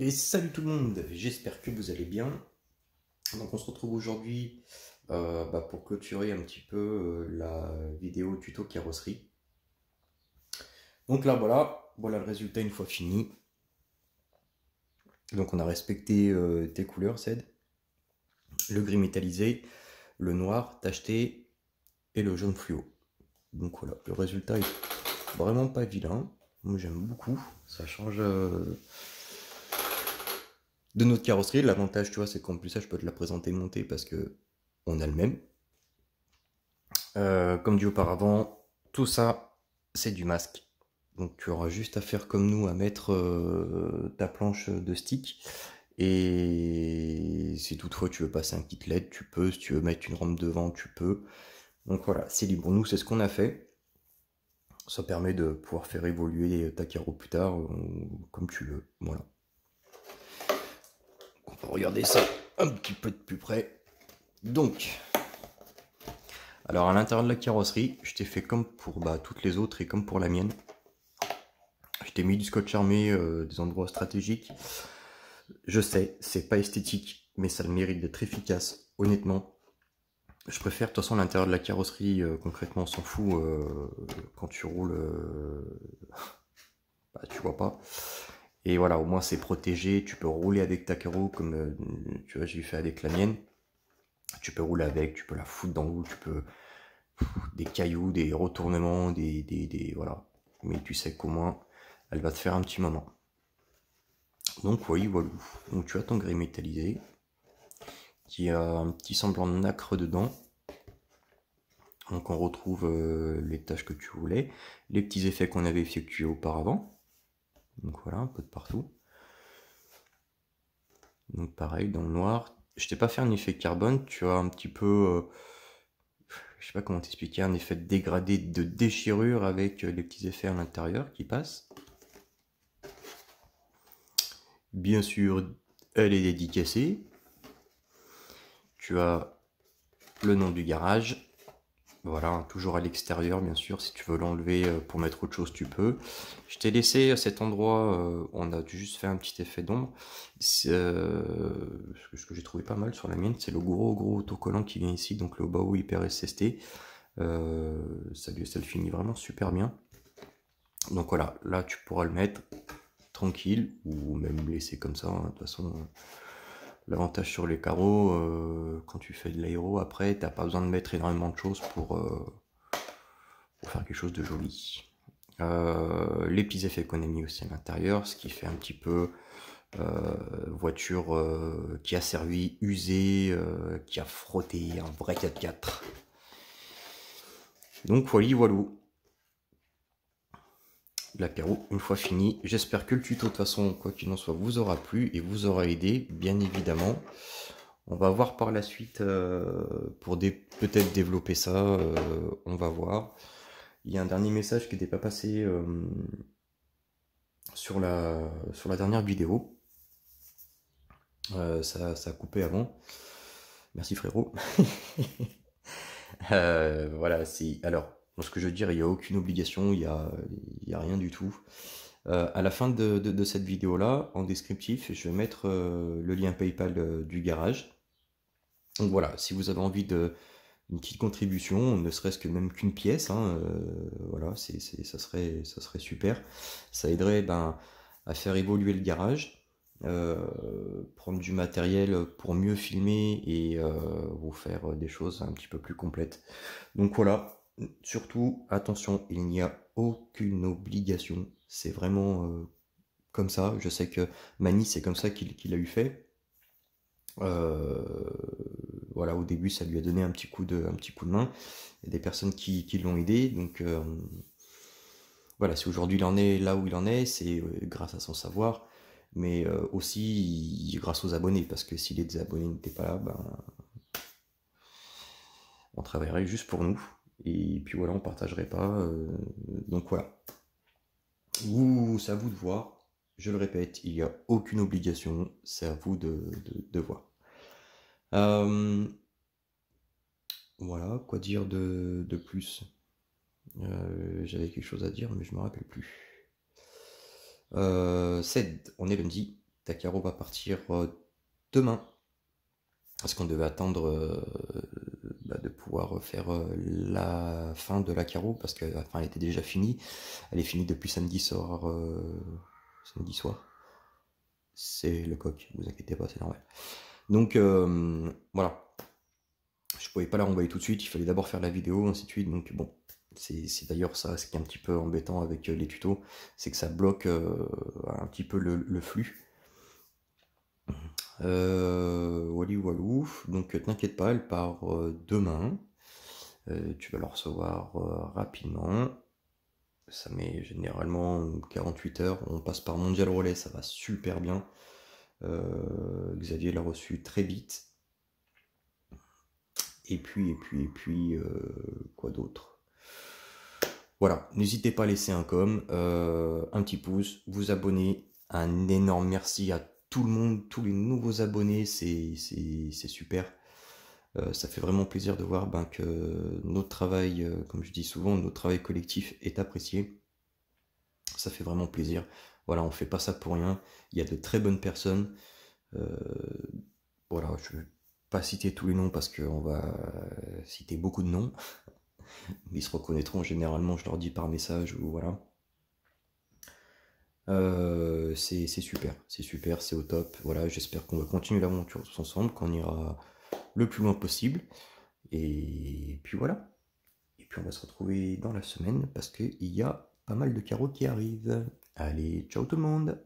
Et salut tout le monde, j'espère que vous allez bien. Donc on se retrouve aujourd'hui pour clôturer un petit peu la vidéo tuto carrosserie. Donc là voilà le résultat une fois fini. Donc on a respecté tes couleurs, Ced. Le gris métallisé, le noir tacheté et le jaune fluo. Donc voilà, le résultat est vraiment pas vilain. Moi j'aime beaucoup, ça change de notre carrosserie. L'avantage, tu vois, c'est qu'en plus ça, je peux te la présenter montée parce que on a le même. Comme dit auparavant, tout ça, c'est du masque. Donc tu auras juste à faire comme nous, à mettre ta planche de stick. Et si toutefois tu veux passer un kit LED, tu peux. Si tu veux mettre une rampe devant, tu peux. Donc voilà, c'est libre. Nous, c'est ce qu'on a fait. Ça permet de pouvoir faire évoluer ta carreau plus tard, comme tu veux. Voilà. On va regarder ça un petit peu de plus près. Donc, alors à l'intérieur de la carrosserie, je t'ai fait comme pour toutes les autres et comme pour la mienne. Je t'ai mis du scotch armé, des endroits stratégiques. Je sais, c'est pas esthétique, mais ça a le mérite d'être efficace, honnêtement. Je préfère, de toute façon, l'intérieur de la carrosserie, concrètement, on s'en fout. Quand tu roules, tu vois pas. Et voilà, au moins c'est protégé. Tu peux rouler avec ta carreau, comme tu vois, j'ai fait avec la mienne. Tu peux rouler avec, tu peux la foutre dans l'eau, tu peux des cailloux, des retournements, voilà. Mais tu sais qu'au moins, elle va te faire un petit moment. Donc oui, voilà. Donc tu as ton gris métallisé, qui a un petit semblant de nacre dedans. Donc on retrouve les tâches que tu voulais, les petits effets qu'on avait effectués auparavant. Donc voilà, un peu de partout. Donc pareil, dans le noir. Je t'ai pas fait un effet carbone, tu as un petit peu... je sais pas comment t'expliquer, un effet de dégradé de déchirure avec les petits effets à l'intérieur qui passent. Bien sûr, elle est dédicacée. Tu as le nom du garage. Voilà, toujours à l'extérieur, bien sûr. Si tu veux l'enlever pour mettre autre chose, tu peux. Je t'ai laissé à cet endroit, on a juste fait un petit effet d'ombre. Ce que j'ai trouvé pas mal sur la mienne, c'est le gros autocollant qui vient ici, donc le Bao Hyper SST. Ça le finit vraiment super bien. Donc voilà, là tu pourras le mettre tranquille, ou même laisser comme ça, hein. De toute façon, l'avantage sur les carreaux, quand tu fais de l'aéro, après, t'as pas besoin de mettre énormément de choses pour faire quelque chose de joli. Les petits effets qu'on a mis aussi à l'intérieur, ce qui fait un petit peu voiture qui a servi, usée, qui a frotté, un vrai 4x4. Donc voilà. La carreau une fois fini. J'espère que le tuto, de toute façon, quoi qu'il en soit, vous aura plu et vous aura aidé, bien évidemment. On va voir par la suite pour peut-être développer ça. On va voir. Il y a un dernier message qui n'était pas passé sur la dernière vidéo. Ça a coupé avant. Merci frérot. Voilà, alors, ce que je veux dire, il n'y a aucune obligation, il y a rien du tout. À la fin de cette vidéo-là, en descriptif, je vais mettre le lien PayPal du garage. Donc voilà, si vous avez envie d'une petite contribution, ne serait-ce que même qu'une pièce, hein, voilà, ça serait super. Ça aiderait à faire évoluer le garage. Prendre du matériel pour mieux filmer et vous faire des choses un petit peu plus complètes. Donc voilà, surtout attention, il n'y a aucune obligation, c'est vraiment comme ça. Je sais que Mani, c'est comme ça qu'il a eu fait. Voilà, au début ça lui a donné un petit coup de main. Il y a des personnes qui l'ont aidé, donc voilà, si aujourd'hui il en est là où il en est, c'est grâce à son savoir, mais aussi grâce aux abonnés, parce que si les abonnés n'étaient pas là, on travaillerait juste pour nous, et puis voilà, on partagerait pas, donc voilà. C'est à vous de voir, je le répète, il n'y a aucune obligation, c'est à vous de voir. Voilà, quoi dire de plus. J'avais quelque chose à dire, mais je me rappelle plus. On est lundi. ta carreau va partir demain. Parce qu'on devait attendre de pouvoir faire la fin de la carreau, parce que la fin elle était déjà finie. Elle est finie depuis samedi soir. Samedi soir. C'est le coq, ne vous inquiétez pas, c'est normal. Donc voilà. Je pouvais pas la renvoyer tout de suite, il fallait d'abord faire la vidéo, ainsi de suite. Donc bon, c'est d'ailleurs ça, ce qui est un petit peu embêtant avec les tutos, c'est que ça bloque un petit peu le flux. Wally Walou, donc t'inquiète pas, elle part demain. Tu vas la recevoir rapidement. Ça met généralement 48 heures. On passe par Mondial Relais, ça va super bien. Xavier l'a reçu très vite. Et puis, quoi d'autre? Voilà, n'hésitez pas à laisser un com, un petit pouce, vous abonner. Un énorme merci à tout le monde, tous les nouveaux abonnés, c'est super. Ça fait vraiment plaisir de voir que notre travail, comme je dis souvent, notre travail collectif est apprécié. Ça fait vraiment plaisir. Voilà, on fait pas ça pour rien. Il y a de très bonnes personnes. Voilà, je ne vais pas citer tous les noms parce qu'on va citer beaucoup de noms. Ils se reconnaîtront généralement, je leur dis par message ou voilà. C'est super, c'est au top. Voilà, j'espère qu'on va continuer l'aventure tous ensemble, qu'on ira le plus loin possible. Et puis voilà. Et puis on va se retrouver dans la semaine parce qu'il y a pas mal de carreaux qui arrivent. Allez, ciao tout le monde!